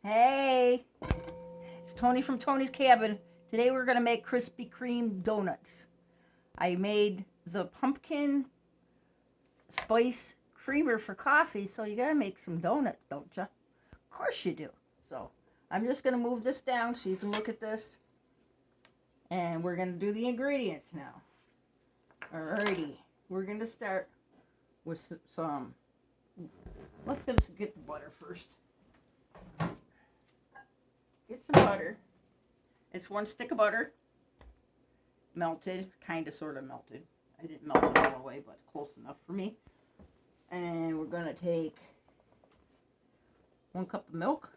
Hey, it's Toni from Tony's Cabin. Today we're going to make Krispy Kreme donuts. I made the pumpkin spice creamer for coffee, so you got to make some donuts, don't you? Of course you do. So I'm just going to move this down so you can look at this. And we're going to do the ingredients now. Alrighty, we're going to start with some, let's get the butter first. Get some butter. It's 1 stick of butter. Melted, kind of sort of melted. I didn't melt it all the way, but close enough for me. And we're going to take 1 cup of milk.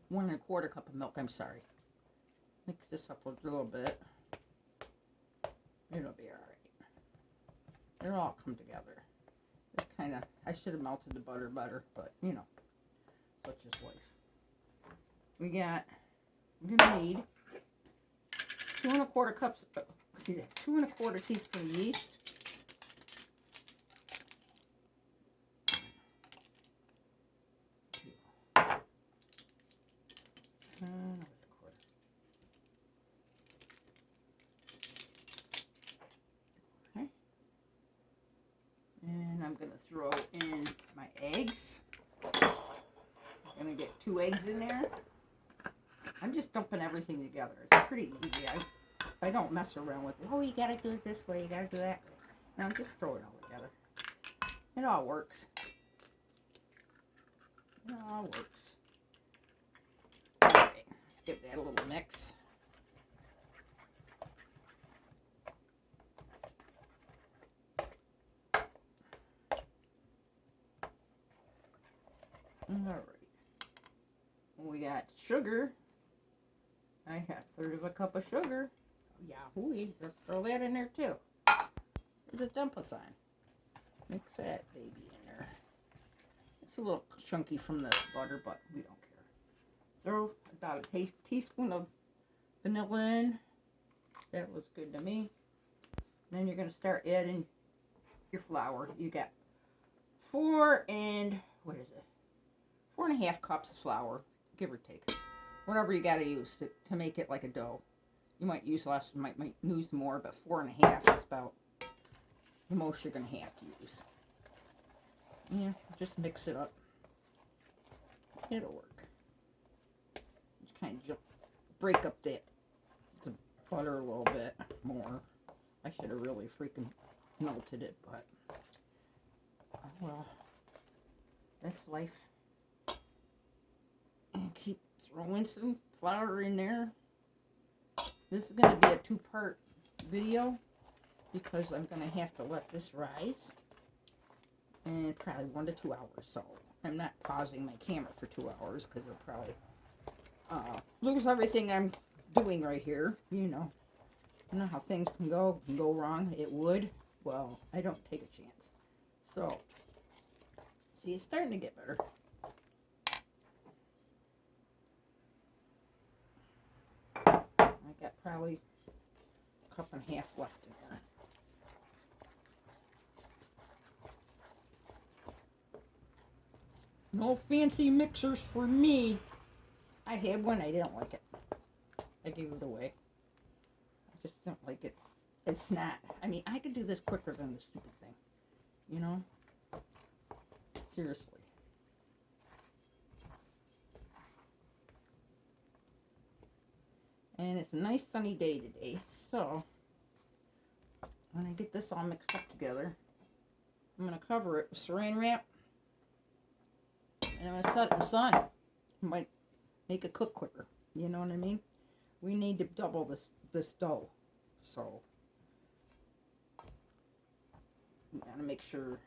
One and a quarter cup of milk, I'm sorry. Mix this up a little bit. It'll be alright. It'll all come together. It's kind of, I should have melted the butter better, but you know, such is life. We're gonna need 2 1/4 cups, 2 1/4 teaspoon of yeast. Okay. And I'm gonna throw in my eggs. I'm gonna get 2 eggs in there. I'm just dumping everything together. It's pretty easy. I don't mess around with it. Oh, you gotta do it this way, you gotta do that. No, just throw it all together. It all works. It all works. Alright, let's give that a little mix. Alright. We got sugar. I have 1/3 of a cup of sugar. Yahoo! Let's throw that in there too. There's a dumpathon. Mix that baby in there. It's a little chunky from the butter, but we don't care. Throw about a teaspoon of vanilla in. That looks good to me. Then you're going to start adding your flour. You got 4 and, what is it? 4 1/2 cups of flour, give or take. Whatever you got to use to make it like a dough. You might use less, might use more, but 4 1/2 is about the most you're going to have to use. Yeah, just mix it up. It'll work. Just kind of break up the butter a little bit more. I should have really freaking melted it, but well, that's life. And keep throwing some flour in there. This is going to be a 2-part video because I'm going to have to let this rise in probably 1 to 2 hours. So I'm not pausing my camera for 2 hours because I'll probably lose everything I'm doing right here. You know how things can go wrong. It would. Well, I don't take a chance. So, see, it's starting to get better. I got probably a cup and a half left in there. No fancy mixers for me. I had one, I didn't like it. I gave it away. I just don't like it. It's not. I mean, I could do this quicker than the stupid thing. You know? Seriously. And it's a nice sunny day today, so when I get this all mixed up together, I'm going to cover it with saran wrap, and I'm going to set it in the sun. It might make it cook quicker, you know what I mean? We need to double this dough, so we got to make sure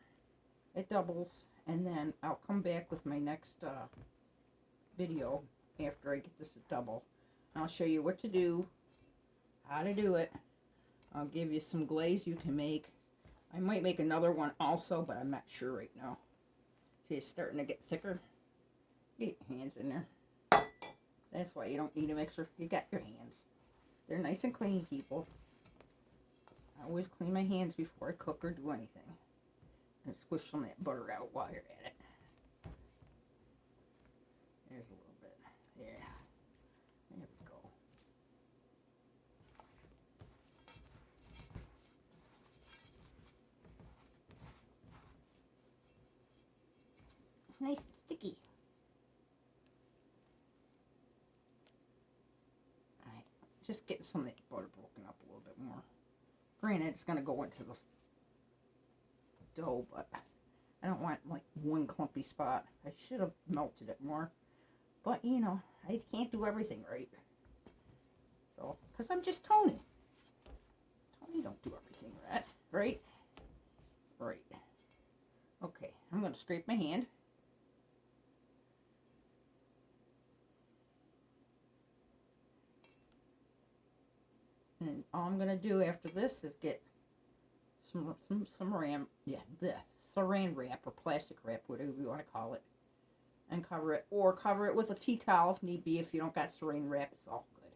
it doubles, and then I'll come back with my next video after I get this to double. I'll show you what to do, how to do it. I'll give you some glaze you can make. I might make another one also, but I'm not sure right now. See, it's starting to get thicker. Get your hands in there. That's why you don't need a mixer. You got your hands. They're nice and clean, people. I always clean my hands before I cook or do anything. And squish some of that butter out while you're at it. There's a little bit. Yeah. There we go. Nice and sticky. Alright, just getting some of that butter broken up a little bit more. Granted, it's going to go into the dough, but I don't want like one clumpy spot. I should have melted it more. But, you know, I can't do everything right. So, because I'm just Toni. Toni don't do everything right. Right? Right. Okay, I'm going to scrape my hand. And all I'm going to do after this is get some saran wrap or plastic wrap, whatever you want to call it, and cover it, or cover it with a tea towel if need be. If you don't got saran wrap, it's all good,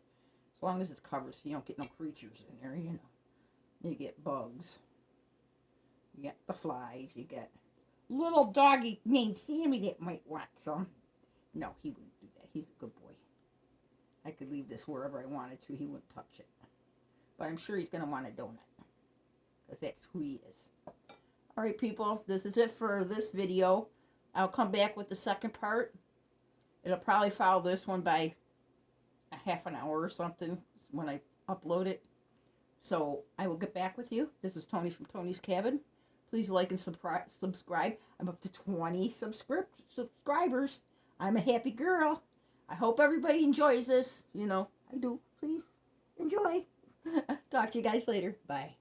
as long as it's covered so you don't get no creatures in there. You know, you get bugs, you get the flies, you get little doggy named Sammy that might want some. No, he wouldn't do that. He's a good boy. I could leave this wherever I wanted to. He wouldn't touch it. But I'm sure he's going to want a donut, because that's who he is. Alright, people, this is it for this video. I'll come back with the second part. It'll probably follow this one by a half an hour or something when I upload it. So I will get back with you. This is Toni from Toni's Cabin. Please like and subscribe. I'm up to 20 subscribers. I'm a happy girl. I hope everybody enjoys this. You know, I do. Please enjoy. Talk to you guys later. Bye.